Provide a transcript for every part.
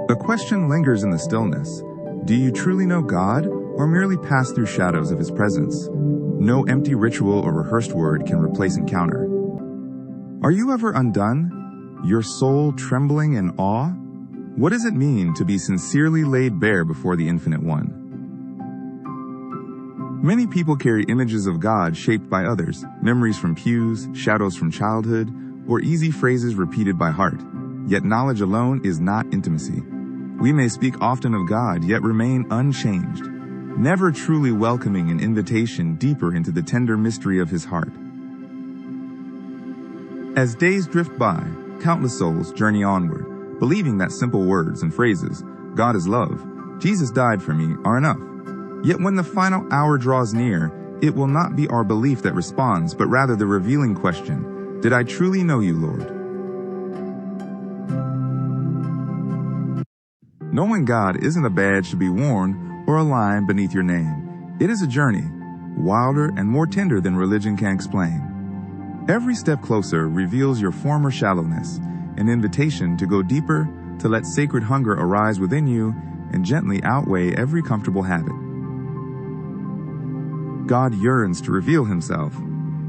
A question lingers in the stillness. Do you truly know God, or merely pass through shadows of His presence? No empty ritual or rehearsed word can replace encounter. Are you ever undone? Your soul trembling in awe? What does it mean to be sincerely laid bare before the Infinite One? Many people carry images of God shaped by others, memories from pews, shadows from childhood, or easy phrases repeated by heart. Yet knowledge alone is not intimacy. We may speak often of God, yet remain unchanged, never truly welcoming an invitation deeper into the tender mystery of His heart. As days drift by, countless souls journey onward, believing that simple words and phrases, God is love, Jesus died for me, are enough. Yet when the final hour draws near, it will not be our belief that responds, but rather the revealing question, did I truly know you, Lord? Knowing God isn't a badge to be worn or a line beneath your name. It is a journey, wilder and more tender than religion can explain. Every step closer reveals your former shallowness, an invitation to go deeper, to let sacred hunger arise within you and gently outweigh every comfortable habit. God yearns to reveal Himself,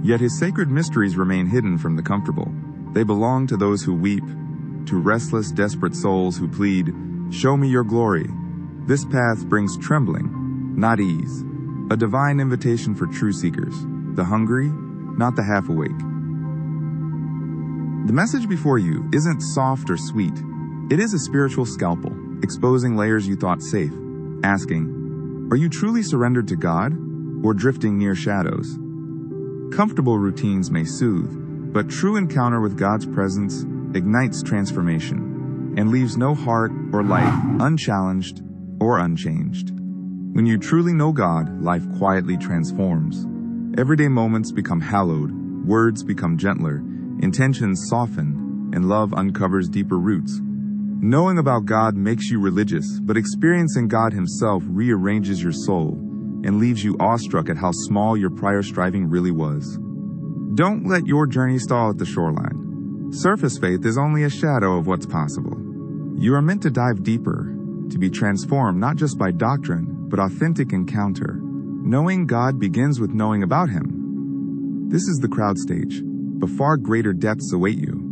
yet His sacred mysteries remain hidden from the comfortable. They belong to those who weep, to restless, desperate souls who plead, show me your glory. This path brings trembling, not ease, a divine invitation for true seekers, the hungry, not the half-awake. The message before you isn't soft or sweet. It is a spiritual scalpel, exposing layers you thought safe, asking, are you truly surrendered to God, or drifting near shadows? Comfortable routines may soothe, but true encounter with God's presence ignites transformation and leaves no heart or life unchallenged or unchanged. When you truly know God, life quietly transforms. Everyday moments become hallowed, words become gentler, intentions soften, and love uncovers deeper roots. Knowing about God makes you religious, but experiencing God Himself rearranges your soul and leaves you awestruck at how small your prior striving really was. Don't let your journey stall at the shoreline. Surface faith is only a shadow of what's possible. You are meant to dive deeper, to be transformed not just by doctrine, but authentic encounter. Knowing God begins with knowing about Him. This is the crowd stage, but far greater depths await you.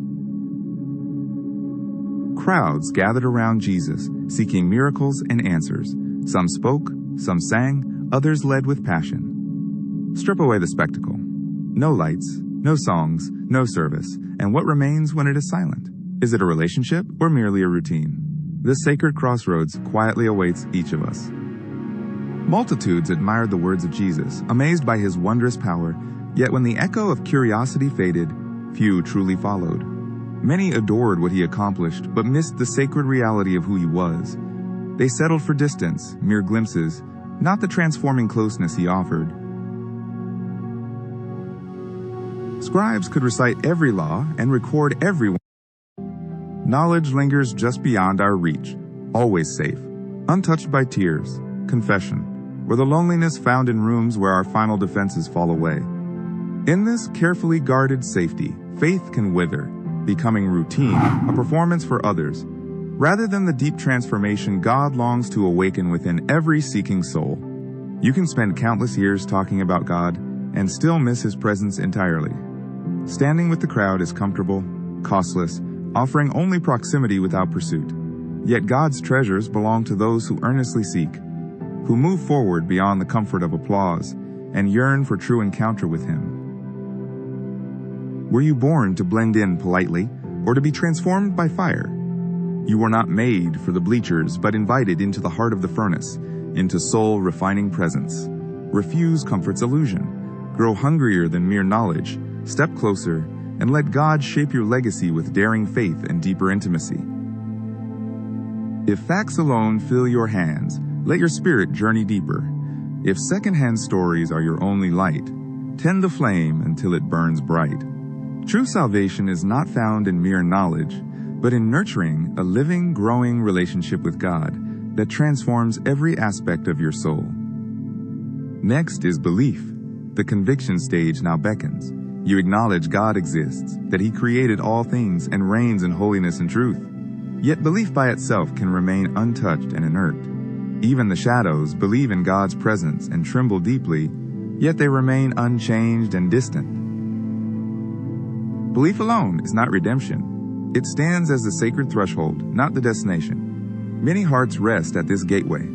Crowds gathered around Jesus, seeking miracles and answers. Some spoke, some sang, others led with passion. Strip away the spectacle. No lights, no songs, no service, and what remains when it is silent? Is it a relationship or merely a routine? This sacred crossroads quietly awaits each of us. Multitudes admired the words of Jesus, amazed by His wondrous power, yet when the echo of curiosity faded, few truly followed. Many adored what He accomplished, but missed the sacred reality of who He was. They settled for distance, mere glimpses, not the transforming closeness He offered. Scribes could recite every law and record every one. Knowledge lingers just beyond our reach, always safe, untouched by tears, confession, or the loneliness found in rooms where our final defenses fall away. In this carefully guarded safety, faith can wither, becoming routine, a performance for others, rather than the deep transformation God longs to awaken within every seeking soul. You can spend countless years talking about God and still miss His presence entirely. Standing with the crowd is comfortable, costless, offering only proximity without pursuit. Yet God's treasures belong to those who earnestly seek, who move forward beyond the comfort of applause and yearn for true encounter with Him. Were you born to blend in politely or to be transformed by fire? You were not made for the bleachers, but invited into the heart of the furnace, into soul-refining presence. Refuse comfort's illusion. Grow hungrier than mere knowledge. Step closer, and let God shape your legacy with daring faith and deeper intimacy. If facts alone fill your hands, let your spirit journey deeper. If second-hand stories are your only light, tend the flame until it burns bright. True salvation is not found in mere knowledge, but in nurturing a living, growing relationship with God that transforms every aspect of your soul. Next is belief. The conviction stage now beckons. You acknowledge God exists, that He created all things and reigns in holiness and truth. Yet belief by itself can remain untouched and inert. Even the shadows believe in God's presence and tremble deeply, yet they remain unchanged and distant. Belief alone is not redemption. It stands as the sacred threshold, not the destination. Many hearts rest at this gateway,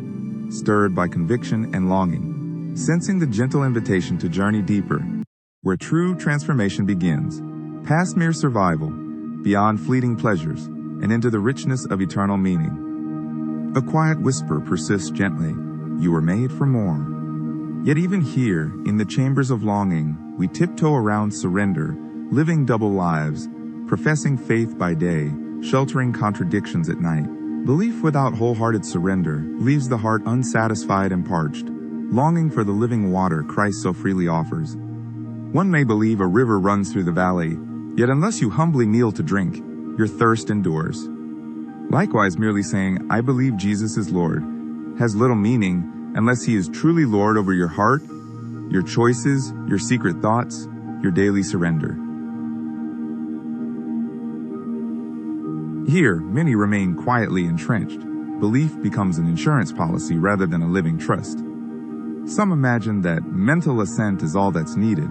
stirred by conviction and longing, sensing the gentle invitation to journey deeper, where true transformation begins, past mere survival, beyond fleeting pleasures, and into the richness of eternal meaning. A quiet whisper persists gently, "You were made for more." Yet even here, in the chambers of longing, we tiptoe around surrender, living double lives, professing faith by day, sheltering contradictions at night. Belief without wholehearted surrender leaves the heart unsatisfied and parched, longing for the living water Christ so freely offers. One may believe a river runs through the valley, yet unless you humbly kneel to drink, your thirst endures. Likewise, merely saying, "I believe Jesus is Lord," has little meaning unless He is truly Lord over your heart, your choices, your secret thoughts, your daily surrender. Here, many remain quietly entrenched. Belief becomes an insurance policy rather than a living trust. Some imagine that mental assent is all that's needed,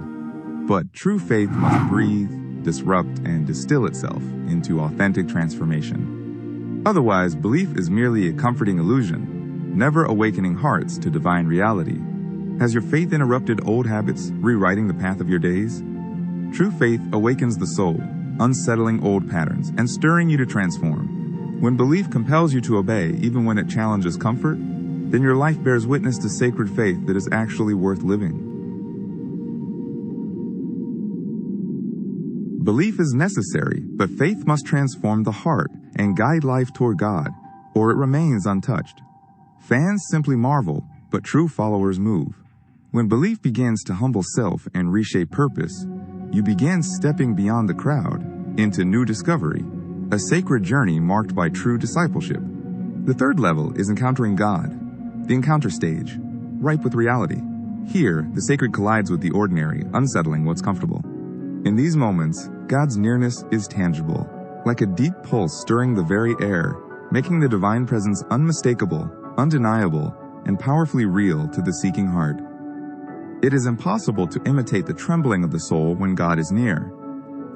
but true faith must breathe, disrupt, and distill itself into authentic transformation. Otherwise, belief is merely a comforting illusion, never awakening hearts to divine reality. Has your faith interrupted old habits, rewriting the path of your days? True faith awakens the soul, unsettling old patterns and stirring you to transform. When belief compels you to obey, even when it challenges comfort, then your life bears witness to sacred faith that is actually worth living. Belief is necessary, but faith must transform the heart and guide life toward God, or it remains untouched. Fans simply marvel, but true followers move. When belief begins to humble self and reshape purpose, you begin stepping beyond the crowd into new discovery, a sacred journey marked by true discipleship. The third level is encountering God, the encounter stage, ripe with reality. Here, the sacred collides with the ordinary, unsettling what's comfortable. In these moments, God's nearness is tangible, like a deep pulse stirring the very air, making the divine presence unmistakable, undeniable, and powerfully real to the seeking heart. It is impossible to imitate the trembling of the soul when God is near.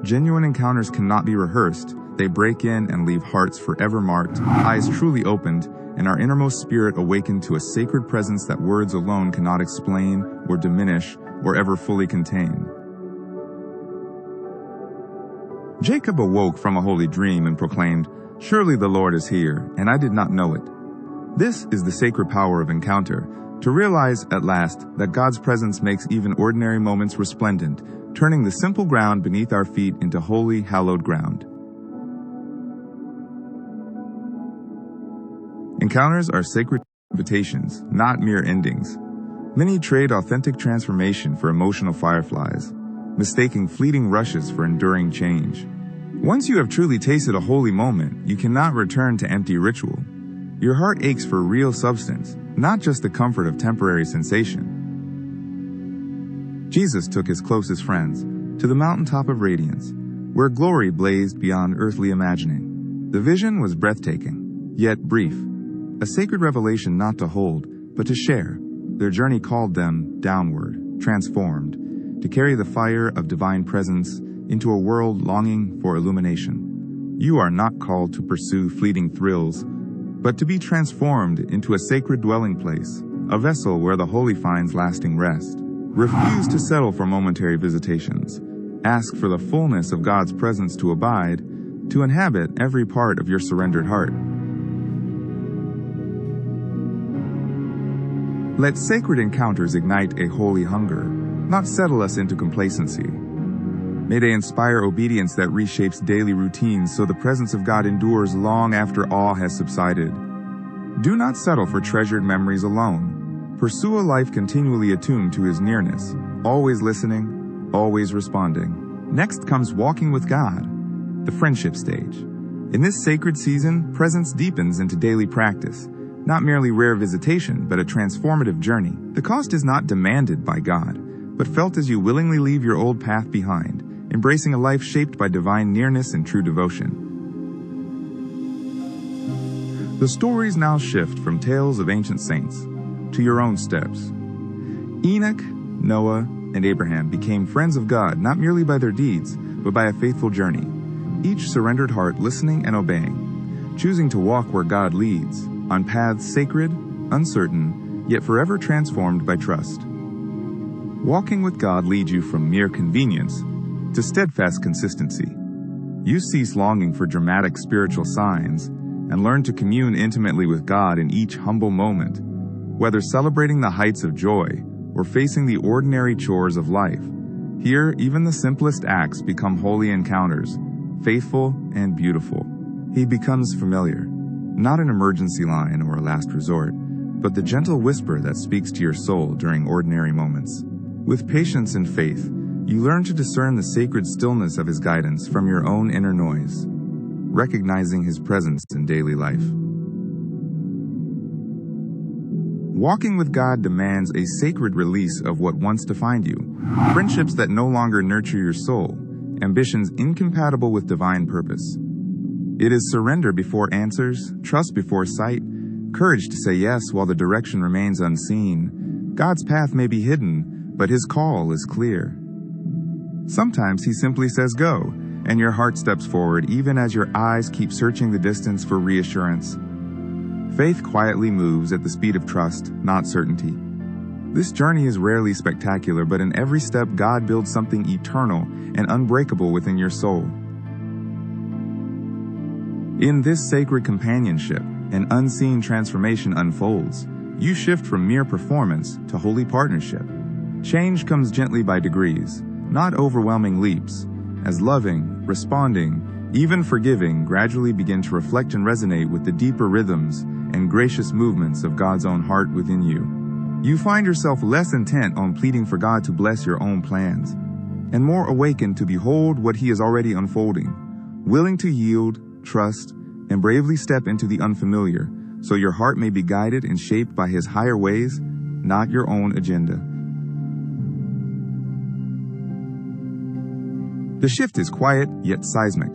Genuine encounters cannot be rehearsed. They break in and leave hearts forever marked, eyes truly opened, and our innermost spirit awakened to a sacred presence that words alone cannot explain or diminish or ever fully contain. Jacob awoke from a holy dream and proclaimed, "Surely the Lord is here, and I did not know it." This is the sacred power of encounter, to realize at last that God's presence makes even ordinary moments resplendent, turning the simple ground beneath our feet into holy, hallowed ground. Encounters are sacred invitations, not mere endings. Many trade authentic transformation for emotional fireflies, mistaking fleeting rushes for enduring change. Once you have truly tasted a holy moment, you cannot return to empty ritual. Your heart aches for real substance, not just the comfort of temporary sensation. Jesus took his closest friends to the mountaintop of radiance, where glory blazed beyond earthly imagining. The vision was breathtaking, yet brief, a sacred revelation not to hold, but to share. Their journey called them downward, transformed, to carry the fire of divine presence into a world longing for illumination. You are not called to pursue fleeting thrills, but to be transformed into a sacred dwelling place, a vessel where the holy finds lasting rest. Refuse to settle for momentary visitations. Ask for the fullness of God's presence to abide, to inhabit every part of your surrendered heart. Let sacred encounters ignite a holy hunger, not settle us into complacency. May they inspire obedience that reshapes daily routines so the presence of God endures long after awe has subsided. Do not settle for treasured memories alone. Pursue a life continually attuned to His nearness, always listening, always responding. Next comes walking with God, the friendship stage. In this sacred season, presence deepens into daily practice, not merely rare visitation, but a transformative journey. The cost is not demanded by God, but felt as you willingly leave your old path behind, embracing a life shaped by divine nearness and true devotion. The stories now shift from tales of ancient saints to your own steps. Enoch, Noah, and Abraham became friends of God not merely by their deeds, but by a faithful journey, each surrendered heart listening and obeying, choosing to walk where God leads, on paths sacred, uncertain, yet forever transformed by trust. Walking with God leads you from mere convenience to steadfast consistency. You cease longing for dramatic spiritual signs and learn to commune intimately with God in each humble moment, whether celebrating the heights of joy or facing the ordinary chores of life. Here, even the simplest acts become holy encounters, faithful and beautiful. He becomes familiar, not an emergency line or a last resort, but the gentle whisper that speaks to your soul during ordinary moments. With patience and faith, you learn to discern the sacred stillness of His guidance from your own inner noise, recognizing His presence in daily life. Walking with God demands a sacred release of what once defined you, friendships that no longer nurture your soul, ambitions incompatible with divine purpose. It is surrender before answers, trust before sight, courage to say yes while the direction remains unseen. God's path may be hidden, but His call is clear. Sometimes He simply says go, and your heart steps forward even as your eyes keep searching the distance for reassurance. Faith quietly moves at the speed of trust, not certainty. This journey is rarely spectacular, but in every step God builds something eternal and unbreakable within your soul. In this sacred companionship, an unseen transformation unfolds. You shift from mere performance to holy partnership. Change comes gently by degrees, not overwhelming leaps, as loving, responding, even forgiving gradually begin to reflect and resonate with the deeper rhythms and gracious movements of God's own heart within you. You find yourself less intent on pleading for God to bless your own plans, and more awakened to behold what He is already unfolding, willing to yield, trust, and bravely step into the unfamiliar, so your heart may be guided and shaped by His higher ways, not your own agenda. The shift is quiet yet seismic.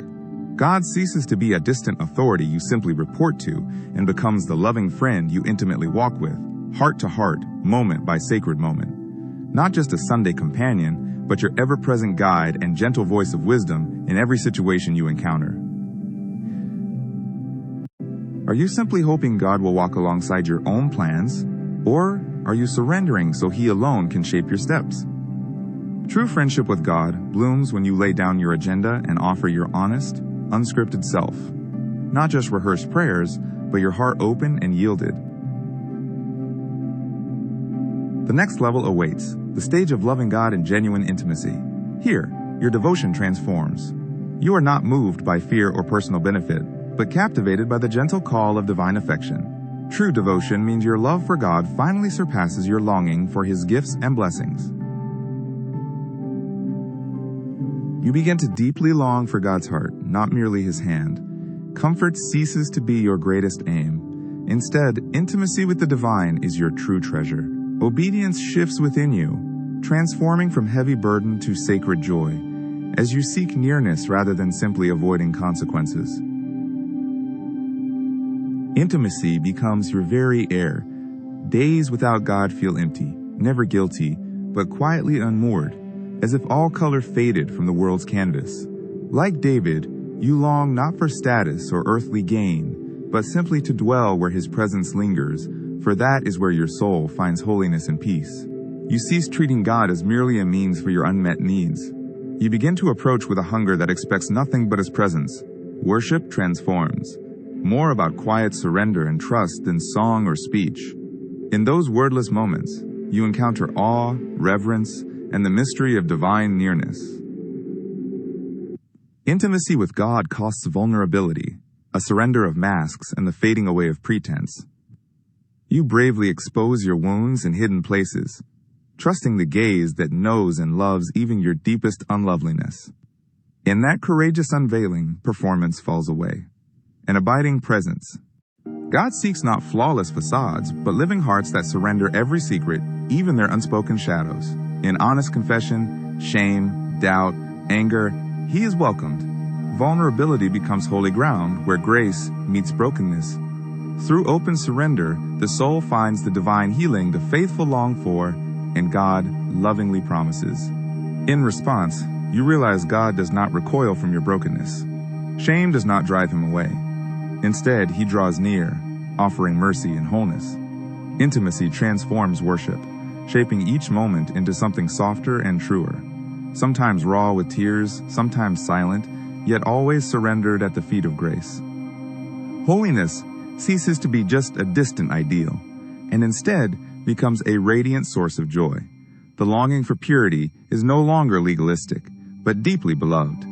God ceases to be a distant authority you simply report to and becomes the loving friend you intimately walk with, heart to heart, moment by sacred moment. Not just a Sunday companion, but your ever-present guide and gentle voice of wisdom in every situation you encounter. Are you simply hoping God will walk alongside your own plans, or are you surrendering so He alone can shape your steps? True friendship with God blooms when you lay down your agenda and offer your honest, unscripted self. Not just rehearsed prayers, but your heart open and yielded. The next level awaits, the stage of loving God in genuine intimacy. Here, your devotion transforms. You are not moved by fear or personal benefit, but captivated by the gentle call of divine affection. True devotion means your love for God finally surpasses your longing for His gifts and blessings. You begin to deeply long for God's heart, not merely His hand. Comfort ceases to be your greatest aim. Instead, intimacy with the divine is your true treasure. Obedience shifts within you, transforming from heavy burden to sacred joy, as you seek nearness rather than simply avoiding consequences. Intimacy becomes your very air. Days without God feel empty, never guilty, but quietly unmoored, as if all color faded from the world's canvas. Like David, you long not for status or earthly gain, but simply to dwell where His presence lingers, for that is where your soul finds holiness and peace. You cease treating God as merely a means for your unmet needs. You begin to approach with a hunger that expects nothing but His presence. Worship transforms, more about quiet surrender and trust than song or speech. In those wordless moments, you encounter awe, reverence, and the mystery of divine nearness. Intimacy with God costs vulnerability, a surrender of masks and the fading away of pretense. You bravely expose your wounds and hidden places, trusting the gaze that knows and loves even your deepest unloveliness. In that courageous unveiling, performance falls away. An abiding presence. God seeks not flawless facades, but living hearts that surrender every secret, even their unspoken shadows. In honest confession, shame, doubt, anger, He is welcomed. Vulnerability becomes holy ground where grace meets brokenness. Through open surrender, the soul finds the divine healing the faithful long for, and God lovingly promises. In response, you realize God does not recoil from your brokenness. Shame does not drive him away. Instead, he draws near, offering mercy and wholeness. Intimacy transforms worship, shaping each moment into something softer and truer, sometimes raw with tears, sometimes silent, yet always surrendered at the feet of grace. Holiness ceases to be just a distant ideal, and instead becomes a radiant source of joy. The longing for purity is no longer legalistic, but deeply beloved.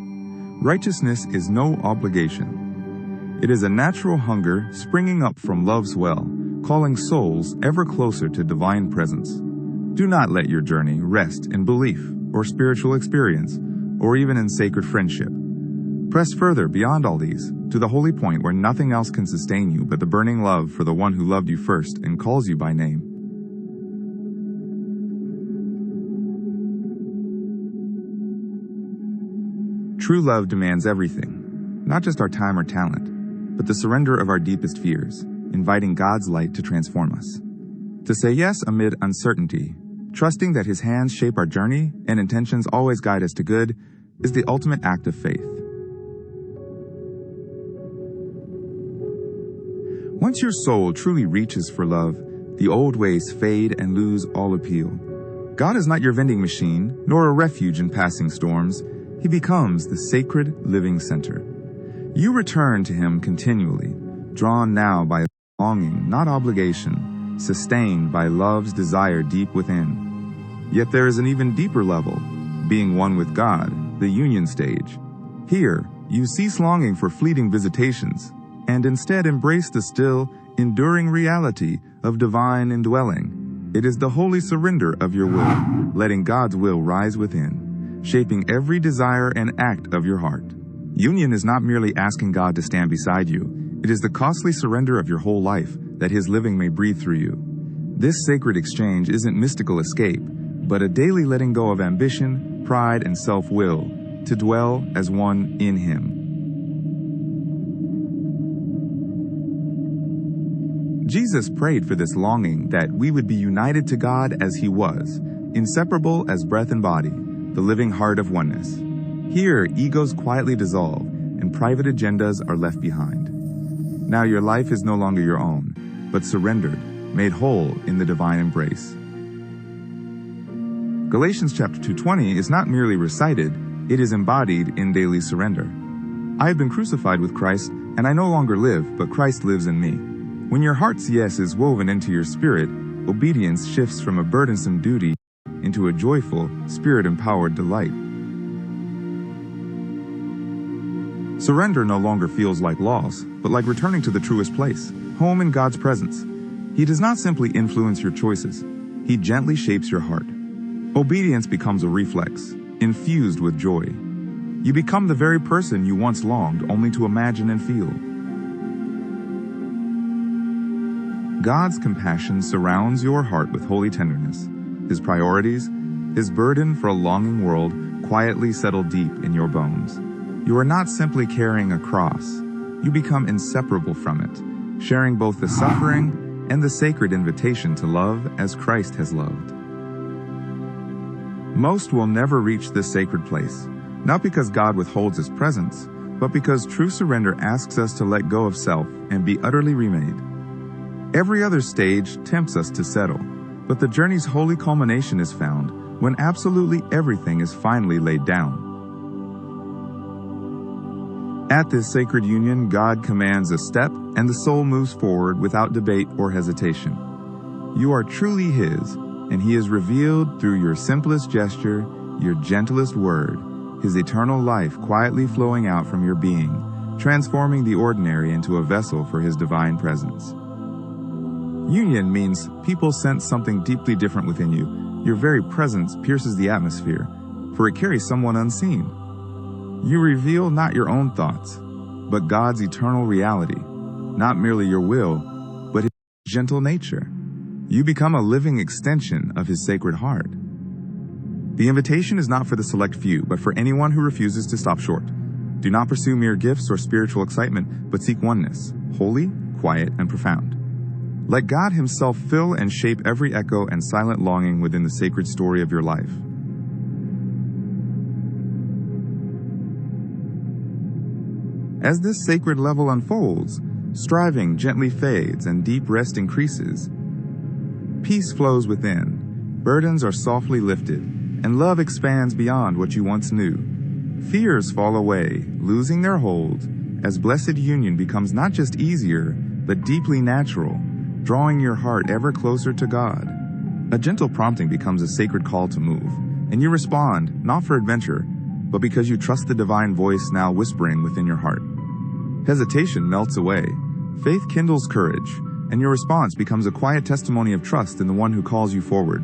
Righteousness is no obligation. It is a natural hunger springing up from love's well, calling souls ever closer to divine presence. Do not let your journey rest in belief or spiritual experience, or even in sacred friendship. Press further beyond all these, to the holy point where nothing else can sustain you but the burning love for the one who loved you first and calls you by name. True love demands everything, not just our time or talent, but the surrender of our deepest fears, inviting God's light to transform us. To say yes amid uncertainty, trusting that His hands shape our journey and intentions always guide us to good, is the ultimate act of faith. Once your soul truly reaches for love, the old ways fade and lose all appeal. God is not your vending machine, nor a refuge in passing storms. He becomes the sacred living center. You return to Him continually, drawn now by longing, not obligation, sustained by love's desire deep within. Yet there is an even deeper level, being one with God, the union stage. Here, you cease longing for fleeting visitations, and instead embrace the still, enduring reality of divine indwelling. It is the holy surrender of your will, letting God's will rise within, shaping every desire and act of your heart. Union is not merely asking God to stand beside you. It is the costly surrender of your whole life, that His living may breathe through you. This sacred exchange isn't mystical escape, but a daily letting go of ambition, pride, and self-will, to dwell as one in Him. Jesus prayed for this longing, that we would be united to God as He was, inseparable as breath and body, the living heart of oneness. Here, egos quietly dissolve, and private agendas are left behind. Now your life is no longer your own, but surrendered, made whole in the divine embrace. Galatians chapter 2:20 is not merely recited, it is embodied in daily surrender. I have been crucified with Christ, and I no longer live, but Christ lives in me. When your heart's yes is woven into your spirit, obedience shifts from a burdensome duty into a joyful, spirit-empowered delight. Surrender no longer feels like loss, but like returning to the truest place, home in God's presence. He does not simply influence your choices. He gently shapes your heart. Obedience becomes a reflex, infused with joy. You become the very person you once longed only to imagine and feel. God's compassion surrounds your heart with holy tenderness. His priorities, His burden for a longing world, quietly settle deep in your bones. You are not simply carrying a cross. You become inseparable from it, sharing both the suffering and the sacred invitation to love as Christ has loved. Most will never reach this sacred place, not because God withholds His presence, but because true surrender asks us to let go of self and be utterly remade. Every other stage tempts us to settle, but the journey's holy culmination is found when absolutely everything is finally laid down. At this sacred union, God commands a step, and the soul moves forward without debate or hesitation. You are truly His, and He is revealed through your simplest gesture, your gentlest word, His eternal life quietly flowing out from your being, transforming the ordinary into a vessel for His divine presence. Union means people sense something deeply different within you. Your very presence pierces the atmosphere, for it carries someone unseen. You reveal not your own thoughts, but God's eternal reality, not merely your will, but His gentle nature. You become a living extension of His sacred heart. The invitation is not for the select few, but for anyone who refuses to stop short. Do not pursue mere gifts or spiritual excitement, but seek oneness, holy, quiet and profound. Let God Himself fill and shape every echo and silent longing within the sacred story of your life. As this sacred level unfolds, striving gently fades and deep rest increases. Peace flows within, burdens are softly lifted, and love expands beyond what you once knew. Fears fall away, losing their hold, as blessed union becomes not just easier, but deeply natural, drawing your heart ever closer to God. A gentle prompting becomes a sacred call to move, and you respond, not for adventure, but because you trust the divine voice now whispering within your heart. Hesitation melts away, faith kindles courage, and your response becomes a quiet testimony of trust in the one who calls you forward.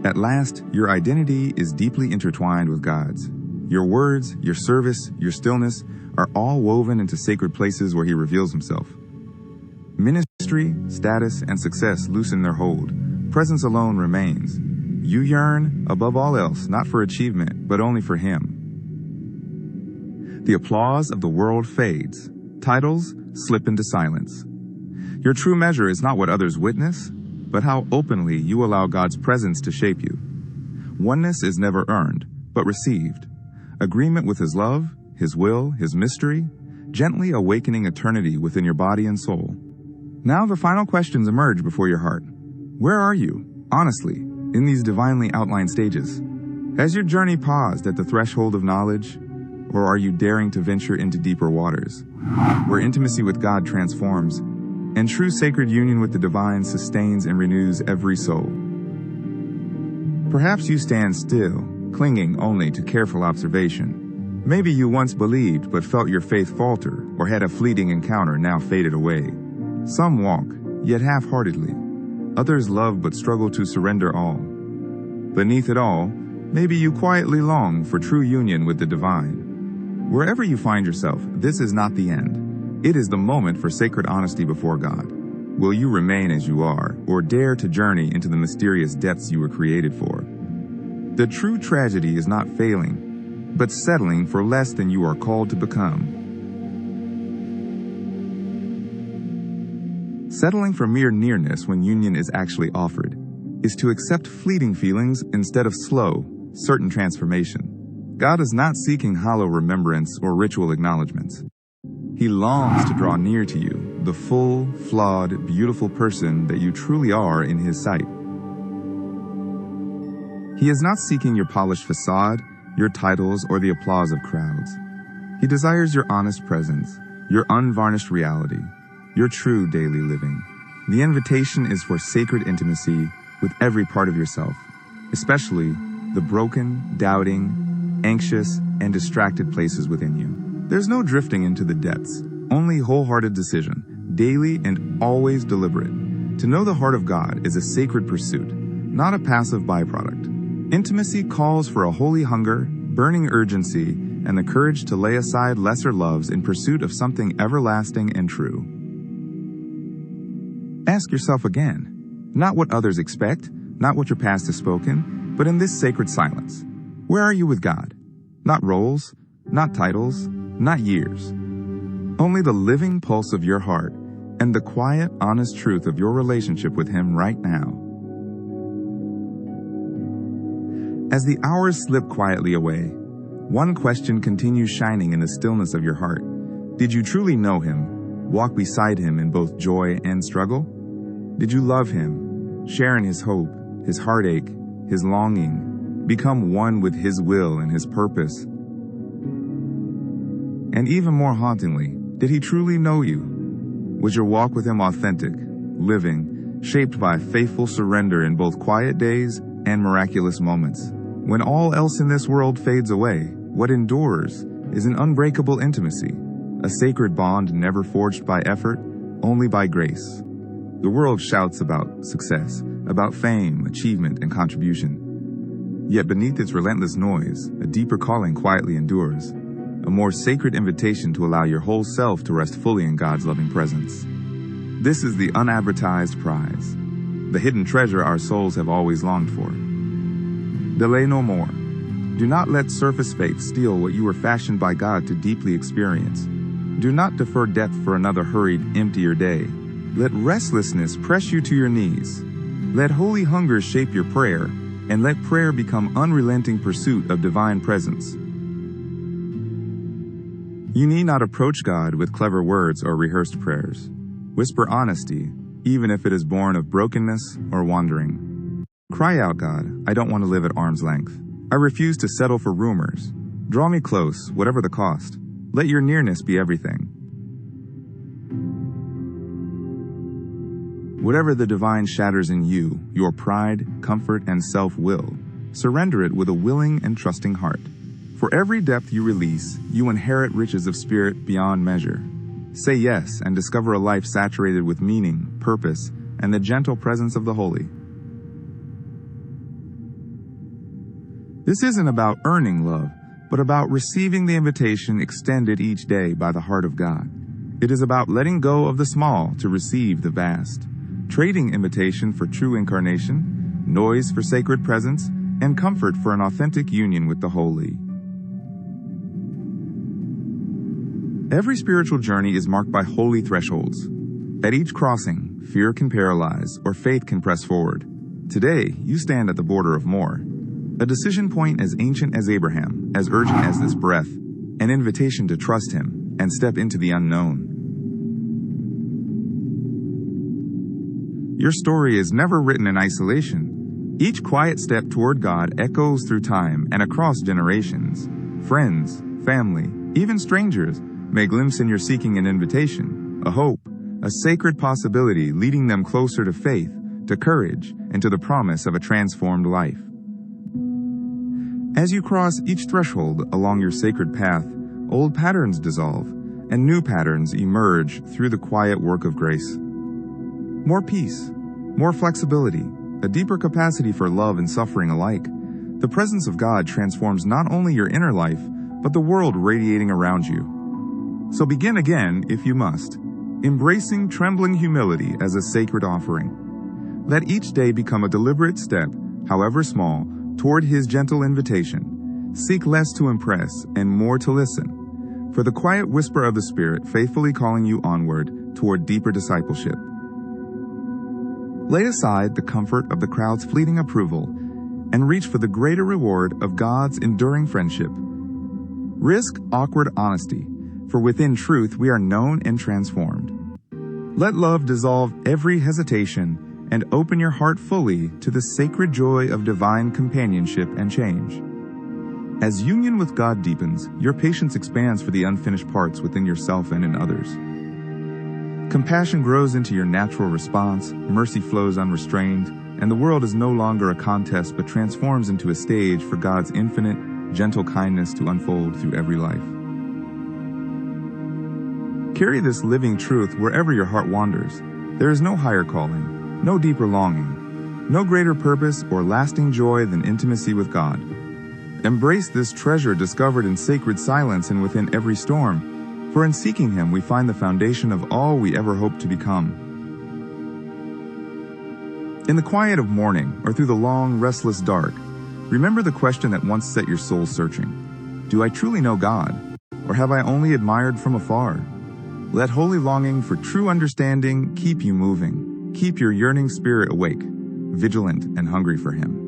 At last, your identity is deeply intertwined with God's. Your words, your service, your stillness are all woven into sacred places where He reveals Himself. Ministry, status, and success loosen their hold. Presence alone remains. You yearn, above all else, not for achievement, but only for Him. The applause of the world fades. Titles slip into silence. Your true measure is not what others witness, but how openly you allow God's presence to shape you. Oneness is never earned, but received. Agreement with His love, His will, His mystery, gently awakening eternity within your body and soul. Now the final questions emerge before your heart. Where are you, honestly, in these divinely outlined stages? Has your journey paused at the threshold of knowledge, or are you daring to venture into deeper waters, where intimacy with God transforms, and true sacred union with the divine sustains and renews every soul? Perhaps you stand still, clinging only to careful observation. Maybe you once believed but felt your faith falter, or had a fleeting encounter now faded away. Some walk, yet half-heartedly. Others love but struggle to surrender all. Beneath it all, maybe you quietly long for true union with the divine. Wherever you find yourself, this is not the end. It is the moment for sacred honesty before God. Will you remain as you are, or dare to journey into the mysterious depths you were created for? The true tragedy is not failing, but settling for less than you are called to become. Settling for mere nearness when union is actually offered is to accept fleeting feelings instead of slow, certain transformation. God is not seeking hollow remembrance or ritual acknowledgments. He longs to draw near to you, the full, flawed, beautiful person that you truly are in His sight. He is not seeking your polished facade, your titles, or the applause of crowds. He desires your honest presence, your unvarnished reality, your true daily living. The invitation is for sacred intimacy with every part of yourself, especially the broken, doubting, anxious, and distracted places within you. There's no drifting into the depths, only wholehearted decision, daily and always deliberate. To know the heart of God is a sacred pursuit, not a passive byproduct. Intimacy calls for a holy hunger, burning urgency, and the courage to lay aside lesser loves in pursuit of something everlasting and true. Ask yourself again, not what others expect, not what your past has spoken, but in this sacred silence. Where are you with God? Not roles, not titles, not years. Only the living pulse of your heart and the quiet, honest truth of your relationship with Him right now. As the hours slip quietly away, one question continues shining in the stillness of your heart. Did you truly know Him, walk beside Him in both joy and struggle? Did you love Him, share in His hope, His heartache, His longing, become one with His will and His purpose? And even more hauntingly, did He truly know you? Was your walk with Him authentic, living, shaped by faithful surrender in both quiet days and miraculous moments? When all else in this world fades away, what endures is an unbreakable intimacy, a sacred bond never forged by effort, only by grace. The world shouts about success, about fame, achievement, and contribution. Yet beneath its relentless noise, a deeper calling quietly endures, a more sacred invitation to allow your whole self to rest fully in God's loving presence. This is the unadvertised prize, the hidden treasure our souls have always longed for. Delay no more. Do not let surface faith steal what you were fashioned by God to deeply experience. Do not defer depth for another hurried, emptier day. Let restlessness press you to your knees. Let holy hunger shape your prayer, and let prayer become unrelenting pursuit of divine presence. You need not approach God with clever words or rehearsed prayers. Whisper honesty, even if it is born of brokenness or wandering. Cry out, God, I don't want to live at arm's length. I refuse to settle for rumors. Draw me close, whatever the cost. Let your nearness be everything. Whatever the divine shatters in you, your pride, comfort, and self-will, surrender it with a willing and trusting heart. For every depth you release, you inherit riches of spirit beyond measure. Say yes and discover a life saturated with meaning, purpose, and the gentle presence of the holy. This isn't about earning love, but about receiving the invitation extended each day by the heart of God. It is about letting go of the small to receive the vast, trading imitation for true incarnation, noise for sacred presence, and comfort for an authentic union with the holy. Every spiritual journey is marked by holy thresholds. At each crossing, fear can paralyze or faith can press forward. Today, you stand at the border of more. A decision point as ancient as Abraham, as urgent as this breath, an invitation to trust him and step into the unknown. Your story is never written in isolation. Each quiet step toward God echoes through time and across generations. Friends, family, even strangers may glimpse in your seeking an invitation, a hope, a sacred possibility leading them closer to faith, to courage, and to the promise of a transformed life. As you cross each threshold along your sacred path, old patterns dissolve, and new patterns emerge through the quiet work of grace. More peace, more flexibility, a deeper capacity for love and suffering alike. The presence of God transforms not only your inner life, but the world radiating around you. So begin again if you must, embracing trembling humility as a sacred offering. Let each day become a deliberate step, however small, toward His gentle invitation. Seek less to impress and more to listen, for the quiet whisper of the Spirit faithfully calling you onward toward deeper discipleship. Lay aside the comfort of the crowd's fleeting approval and reach for the greater reward of God's enduring friendship. Risk awkward honesty, for within truth we are known and transformed. Let love dissolve every hesitation and open your heart fully to the sacred joy of divine companionship and change. As union with God deepens, your patience expands for the unfinished parts within yourself and in others. Compassion grows into your natural response, mercy flows unrestrained, and the world is no longer a contest but transforms into a stage for God's infinite, gentle kindness to unfold through every life. Carry this living truth wherever your heart wanders. There is no higher calling, no deeper longing, no greater purpose or lasting joy than intimacy with God. Embrace this treasure discovered in sacred silence and within every storm, for in seeking Him we find the foundation of all we ever hope to become. In the quiet of morning or through the long, restless dark, remember the question that once set your soul searching. Do I truly know God, or have I only admired from afar? Let holy longing for true understanding keep you moving. Keep your yearning spirit awake, vigilant and hungry for Him.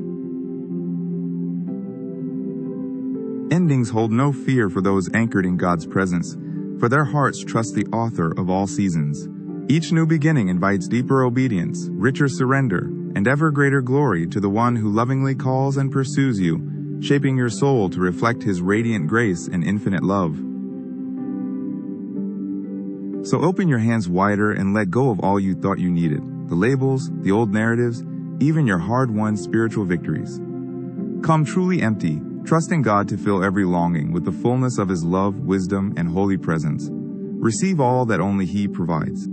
Endings hold no fear for those anchored in God's presence, for their hearts trust the author of all seasons. Each new beginning invites deeper obedience, richer surrender, and ever greater glory to the one who lovingly calls and pursues you, shaping your soul to reflect His radiant grace and infinite love. So open your hands wider and let go of all you thought you needed, the labels, the old narratives, even your hard-won spiritual victories. Come truly empty, trusting God to fill every longing with the fullness of His love, wisdom, and holy presence. Receive all that only He provides.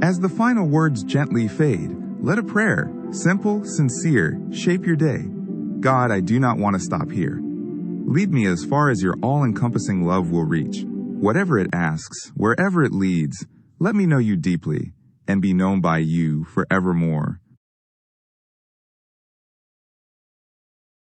As the final words gently fade, let a prayer, simple, sincere, shape your day. God, I do not want to stop here. Lead me as far as your all-encompassing love will reach. Whatever it asks, wherever it leads, let me know you deeply and be known by you forevermore.